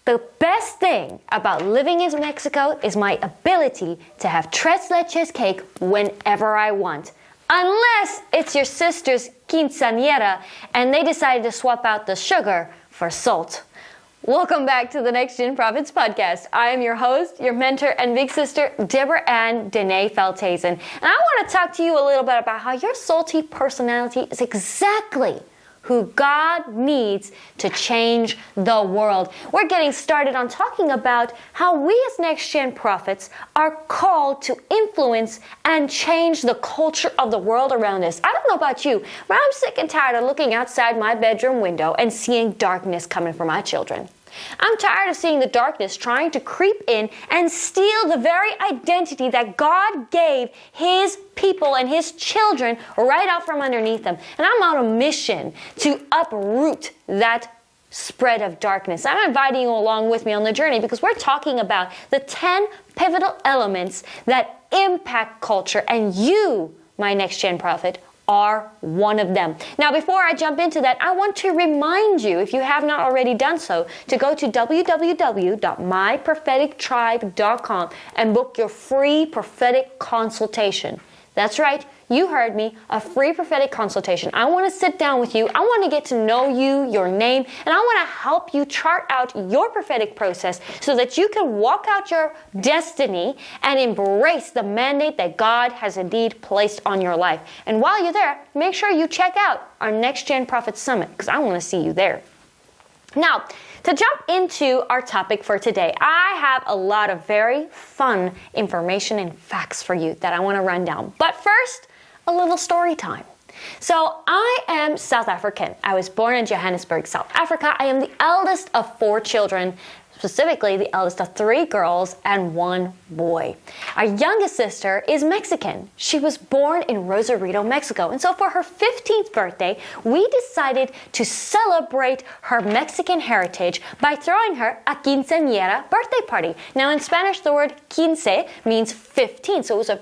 The best thing about living in Mexico is my ability to have tres leches cake whenever I want. Unless it's your sister's quinceañera and they decided to swap out the sugar for salt. Welcome back to the Next Gen Prophets podcast. I am your host, your mentor, and big sister, Deborah Ann Dene Felthazen. And I want to talk to you a little bit about how your salty personality is exactly who God needs to change the world. We're getting started on talking about how we as Next Gen Prophets are called to influence and change the culture of the world around us. I don't know about you, but I'm sick and tired of looking outside my bedroom window and seeing darkness coming for my children. I'm tired of seeing the darkness trying to creep in and steal the very identity that God gave His people and His children right out from underneath them. And I'm on a mission to uproot that spread of darkness. I'm inviting you along with me on the journey because we're talking about the 10 pivotal elements that impact culture, and you, my Next Gen Prophet, are one of them. Now, before I jump into that, I want to remind you, if you have not already done so, to go to www.myprophetictribe.com and book your free prophetic consultation. That's right, you heard me, a free prophetic consultation. I want to sit down with you, I want to get to know you, your name, and I want to help you chart out your prophetic process so that you can walk out your destiny and embrace the mandate that God has indeed placed on your life. And while you're there, make sure you check out our Next Gen Prophet Summit because I want to see you there. Now, to jump into our topic for today, I have a lot of very fun information and facts for you that I want to run down. But first, a little story time. So I am South African. I was born in Johannesburg, South Africa. I am the eldest of 4 children, specifically the eldest of 3 girls and 1 boy. Our youngest sister is Mexican. She was born in Rosarito, Mexico. And so for her 15th birthday, we decided to celebrate her Mexican heritage by throwing her a quinceañera birthday party. Now in Spanish, the word quince means 15. So it's a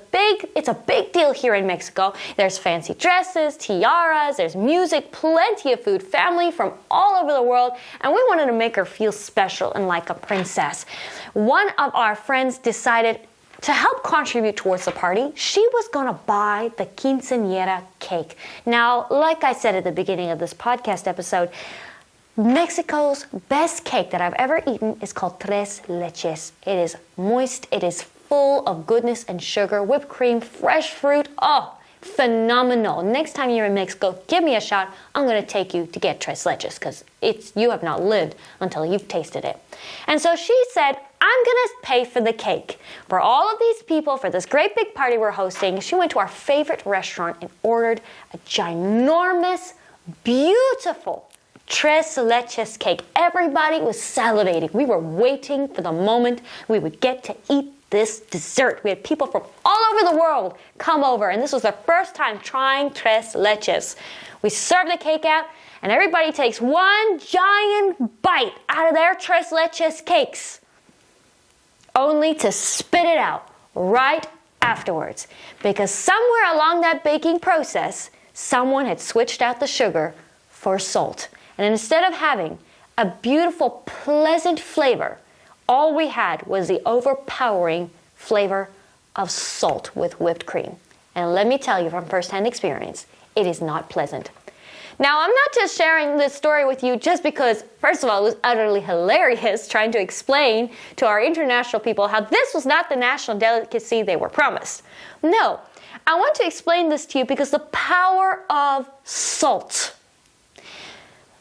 big deal here in Mexico. There's fancy dresses, tiaras, there's music, plenty of food, family from all over the world. And we wanted to make her feel special and like a princess. One of our friends decided to help contribute towards the party, she was going to buy the quinceañera cake. Now, like I said at the beginning of this podcast episode, Mexico's best cake that I've ever eaten is called tres leches. It is moist, it is full of goodness and sugar, whipped cream, fresh fruit. Oh, phenomenal. Next time you're in Mexico, give me a shout. I'm going to take you to get tres leches because you have not lived until you've tasted it. And so she said, I'm going to pay for the cake. For all of these people, for this great big party we're hosting, she went to our favorite restaurant and ordered a ginormous, beautiful tres leches cake. Everybody was salivating. We were waiting for the moment we would get to eat this dessert. We had people from all over the world come over, and this was their first time trying tres leches. We serve the cake out, and everybody takes one giant bite out of their tres leches cakes, only to spit it out right afterwards. Because somewhere along that baking process, someone had switched out the sugar for salt. And instead of having a beautiful, pleasant flavor, all we had was the overpowering flavor of salt with whipped cream. And let me tell you from firsthand experience, it is not pleasant. Now, I'm not just sharing this story with you just because, first of all, it was utterly hilarious trying to explain to our international people how this was not the national delicacy they were promised. No, I want to explain this to you because the power of salt.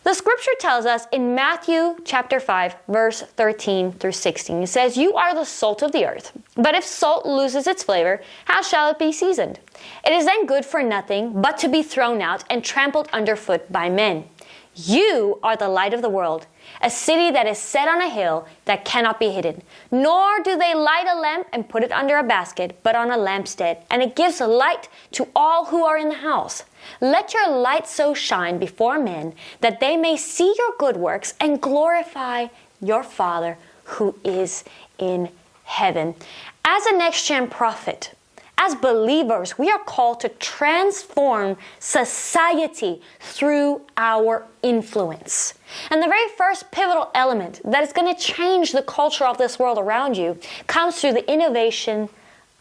The scripture tells us in Matthew chapter 5, verse 13 through 16, it says, "You are the salt of the earth, but if salt loses its flavor, how shall it be seasoned? It is then good for nothing but to be thrown out and trampled underfoot by men. You are the light of the world, a city that is set on a hill that cannot be hidden. Nor do they light a lamp and put it under a basket, but on a lampstand, and it gives light to all who are in the house. Let your light so shine before men that they may see your good works and glorify your Father who is in heaven." As a next-gen prophet, As believers, we are called to transform society through our influence. And the very first pivotal element that is going to change the culture of this world around you comes through the innovation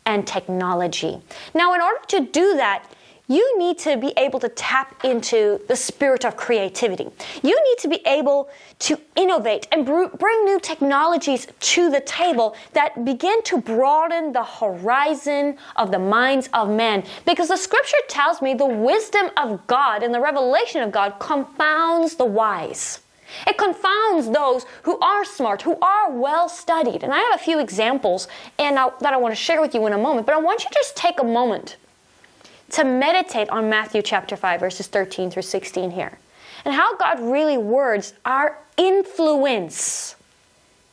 and technology. Now, in order to do that, you need to be able to tap into the spirit of creativity. You need to be able to innovate and bring new technologies to the table that begin to broaden the horizon of the minds of men. Because the scripture tells me the wisdom of God and the revelation of God confounds the wise. It confounds those who are smart, who are well studied. And I have a few examples that I want to share with you in a moment, but I want you to just take a moment to meditate on Matthew chapter 5, verses 13 through 16 here, and how God really words our influence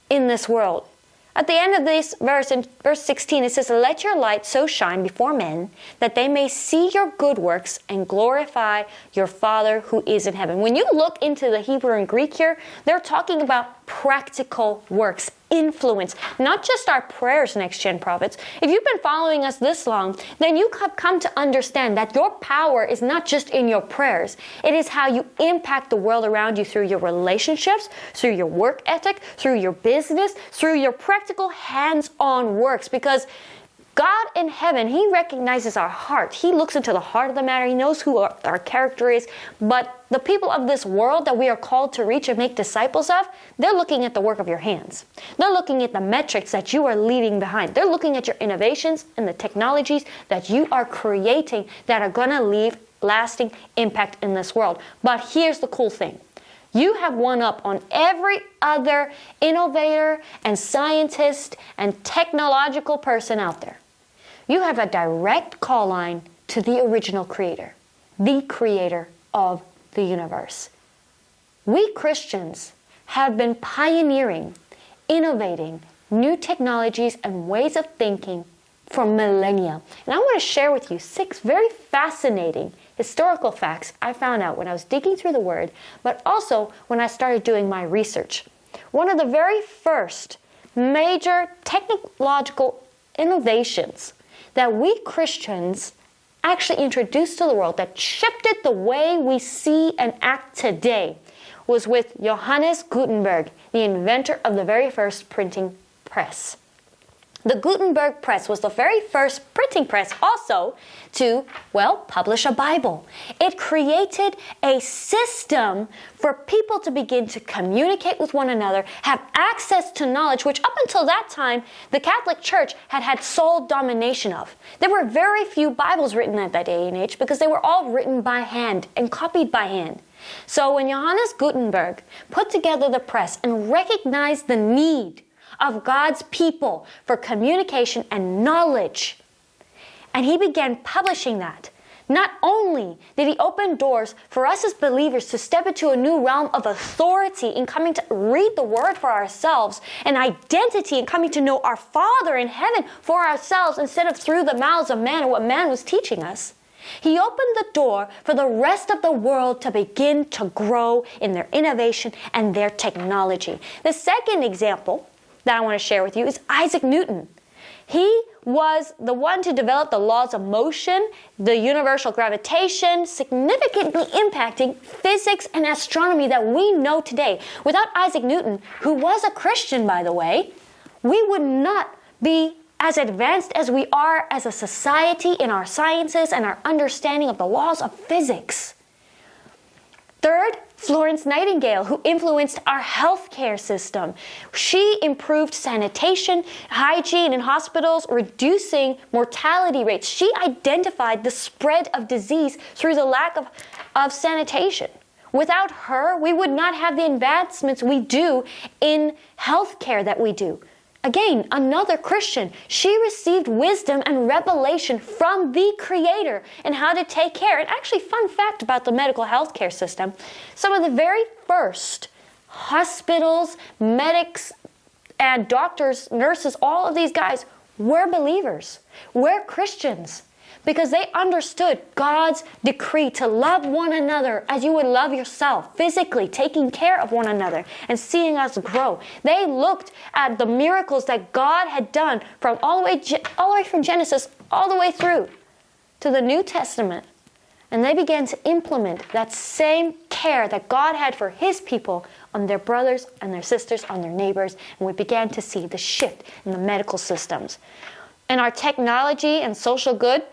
in this world. At the end of this verse, in verse 16, it says, "Let your light so shine before men that they may see your good works and glorify your Father who is in heaven." When you look into the Hebrew and Greek here, they're talking about practical works, influence, not just our prayers, Next Gen Prophets. If you've been following us this long, then you have come to understand that your power is not just in your prayers. It is how you impact the world around you through your relationships, through your work ethic, through your business, through your practical hands-on works. Because God in heaven, He recognizes our heart. He looks into the heart of the matter. He knows who our character is. But the people of this world that we are called to reach and make disciples of, they're looking at the work of your hands. They're looking at the metrics that you are leaving behind. They're looking at your innovations and the technologies that you are creating that are going to leave lasting impact in this world. But here's the cool thing. You have one up on every other innovator and scientist and technological person out there. You have a direct call line to the original creator, the creator of the universe. We Christians have been pioneering, innovating new technologies and ways of thinking for millennia. And I want to share with you 6 very fascinating historical facts I found out when I was digging through the Word, but also when I started doing my research. One of the very first major technological innovations that we Christians actually introduced to the world that shifted the way we see and act today was with Johannes Gutenberg, the inventor of the very first printing press. The Gutenberg press was the very first printing press also to, publish a Bible. It created a system for people to begin to communicate with one another, have access to knowledge, which up until that time, the Catholic Church had sole domination of. There were very few Bibles written at that day and age because they were all written by hand and copied by hand. So when Johannes Gutenberg put together the press and recognized the need of God's people for communication and knowledge, and he began publishing that, not only did he open doors for us as believers to step into a new realm of authority in coming to read the Word for ourselves, and identity in coming to know our Father in heaven for ourselves instead of through the mouths of man and what man was teaching us. He opened the door for the rest of the world to begin to grow in their innovation and their technology. The second example that I want to share with you is Isaac Newton. He was the one to develop the laws of motion, the universal gravitation, significantly impacting physics and astronomy that we know today. Without Isaac Newton, who was a Christian, by the way, we would not be as advanced as we are as a society in our sciences and our understanding of the laws of physics. Third, Florence Nightingale, who influenced our healthcare system. She improved sanitation, hygiene in hospitals, reducing mortality rates. She identified the spread of disease through the lack of sanitation. Without her, we would not have the advancements we do in healthcare that we do. Again, another Christian. She received wisdom and revelation from the Creator in how to take care. And actually, fun fact about the medical healthcare system, some of the very first hospitals, medics, and doctors, nurses, all of these guys were believers, were Christians, because they understood God's decree to love one another as you would love yourself, physically taking care of one another and seeing us grow. They looked at the miracles that God had done from all the way from Genesis all the way through to the New Testament. And they began to implement that same care that God had for his people on their brothers and their sisters, on their neighbors. And we began to see the shift in the medical systems. In our technology and social good,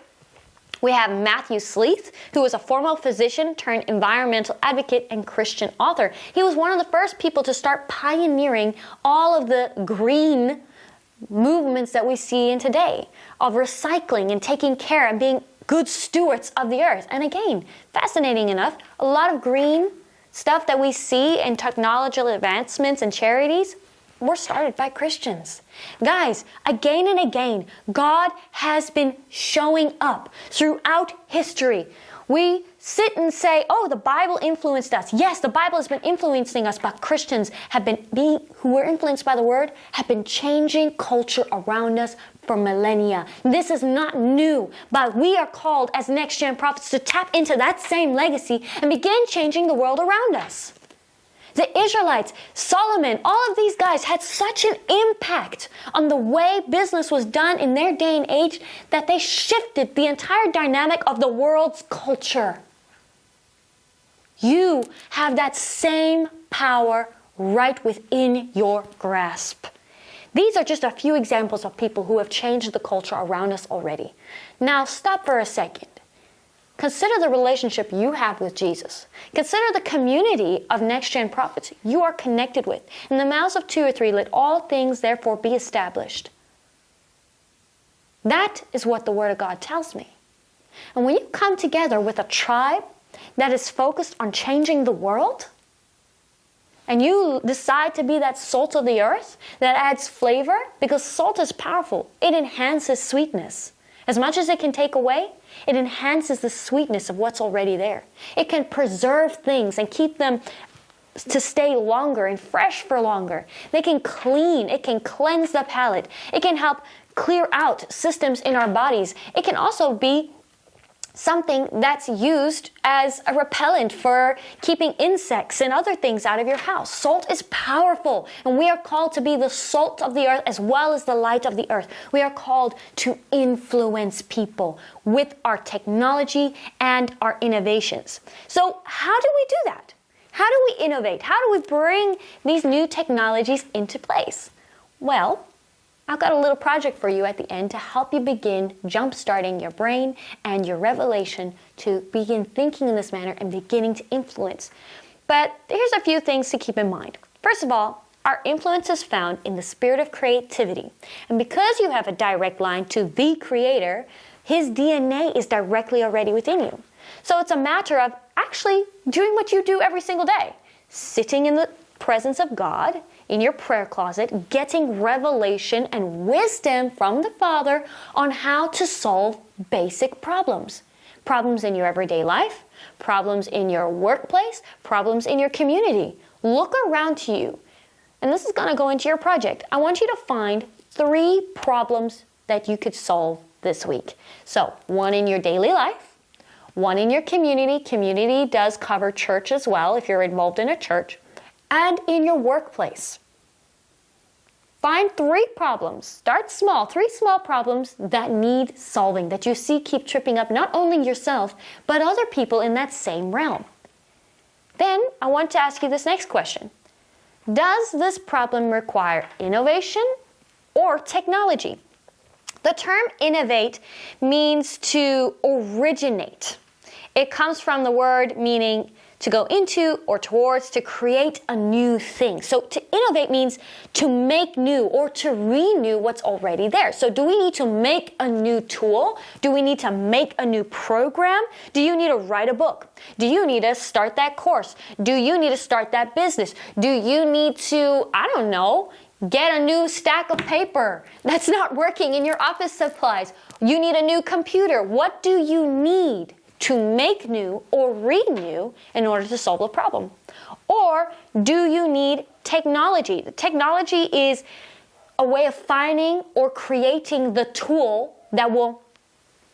we have Matthew Sleeth, who was a former physician turned environmental advocate and Christian author. He was one of the first people to start pioneering all of the green movements that we see in today, of recycling and taking care and being good stewards of the earth. And again, fascinating enough, a lot of green stuff that we see in technological advancements and charities were started by Christians. Guys, again and again, God has been showing up throughout history. We sit and say, oh, the Bible influenced us. Yes, the Bible has been influencing us, but Christians who were influenced by the Word, have been changing culture around us for millennia. This is not new, but we are called as next-gen prophets to tap into that same legacy and begin changing the world around us. The Israelites, Solomon, all of these guys had such an impact on the way business was done in their day and age that they shifted the entire dynamic of the world's culture. You have that same power right within your grasp. These are just a few examples of people who have changed the culture around us already. Now stop for a second. Consider the relationship you have with Jesus. Consider the community of next-gen prophets you are connected with. In the mouths of 2 or 3, let all things therefore be established. That is what the Word of God tells me. And when you come together with a tribe that is focused on changing the world, and you decide to be that salt of the earth that adds flavor, because salt is powerful. It enhances sweetness. As much as it can take away, it enhances the sweetness of what's already there. It can preserve things and keep them to stay longer and fresh for longer. They can clean. It can cleanse the palate. It can help clear out systems in our bodies. It can also be something that's used as a repellent for keeping insects and other things out of your house. Salt is powerful, and we are called to be the salt of the earth as well as the light of the earth. We are called to influence people with our technology and our innovations. So how do we do that? How do we innovate? How do we bring these new technologies into place? Well, I've got a little project for you at the end to help you begin jump-starting your brain and your revelation to begin thinking in this manner and beginning to influence. But here's a few things to keep in mind. First of all, our influence is found in the spirit of creativity. And because you have a direct line to the Creator, His DNA is directly already within you. So it's a matter of actually doing what you do every single day. Sitting in the presence of God, in your prayer closet, getting revelation and wisdom from the Father on how to solve basic problems. Problems in your everyday life, problems in your workplace, problems in your community. Look around to you. And this is going to go into your project. I want you to find 3 problems that you could solve this week. So, 1 in your daily life, 1 in your community. Community does cover church as well if you're involved in a church. And in your workplace. Find 3 problems. Start small. 3 small problems that need solving, that you see keep tripping up not only yourself, but other people in that same realm. Then I want to ask you this next question. Does this problem require innovation or technology? The term innovate means to originate. It comes from the word meaning to go into or towards, to create a new thing. So to innovate means to make new or to renew what's already there. So do we need to make a new tool? Do we need to make a new program? Do you need to write a book? Do you need to start that course? Do you need to start that business? Do you need to, get a new stack of paper that's not working in your office supplies? You need a new computer. What do you need to make new or renew in order to solve the problem? Or do you need technology? The technology is a way of finding or creating the tool that will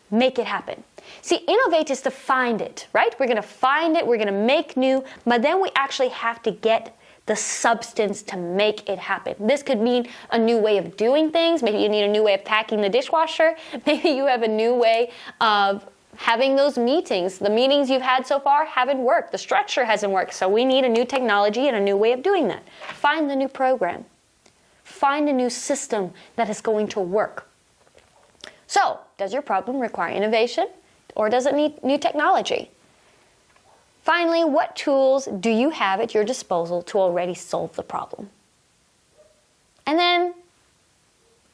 make it happen. See, innovate is to find it, right? We're going to find it, we're going to make new, but then we actually have to get the substance to make it happen. This could mean a new way of doing things. Maybe you need a new way of packing the dishwasher. Maybe you have a new way of having those meetings. The meetings you've had so far haven't worked. The structure hasn't worked. So we need a new technology and a new way of doing that. Find the new program. Find a new system that is going to work. So, does your problem require innovation or does it need new technology? Finally, what tools do you have at your disposal to already solve the problem? And then,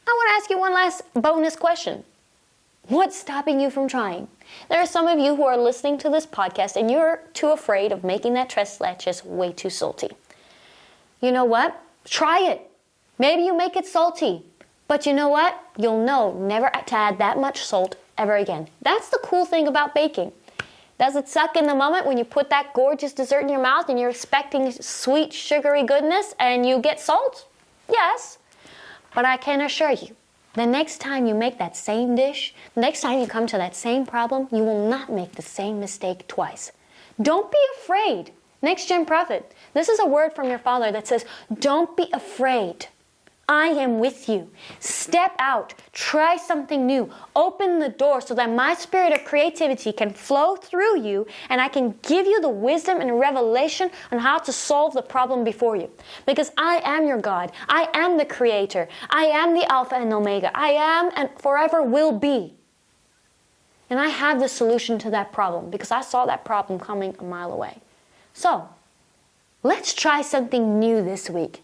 I want to ask you one last bonus question. What's stopping you from trying? There are some of you who are listening to this podcast and you're too afraid of making that tres leches way too salty. You know what? Try it. Maybe you make it salty. But you know what? You'll know never to add that much salt ever again. That's the cool thing about baking. Does it suck in the moment when you put that gorgeous dessert in your mouth and you're expecting sweet, sugary goodness and you get salt? Yes. But I can assure you, the next time you make that same dish, the next time you come to that same problem, you will not make the same mistake twice. Don't be afraid. Next Gen Prophet, this is a word from your Father that says, don't be afraid. I am with you. Step out. Try something new. Open the door so that my spirit of creativity can flow through you and I can give you the wisdom and revelation on how to solve the problem before you. Because I am your God. I am the Creator. I am the Alpha and Omega. I am and forever will be. And I have the solution to that problem because I saw that problem coming a mile away. So, let's try something new this week.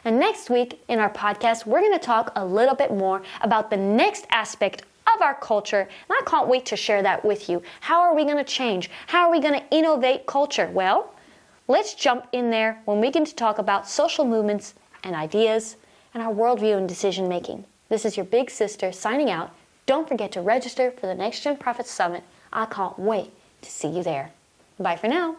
And next week in our podcast, we're going to talk a little bit more about the next aspect of our culture. And I can't wait to share that with you. How are we going to change? How are we going to innovate culture? Well, let's jump in there when we get to talk about social movements and ideas and our worldview and decision making. This is your big sister signing out. Don't forget to register for the Next Gen Prophet Summit. I can't wait to see you there. Bye for now.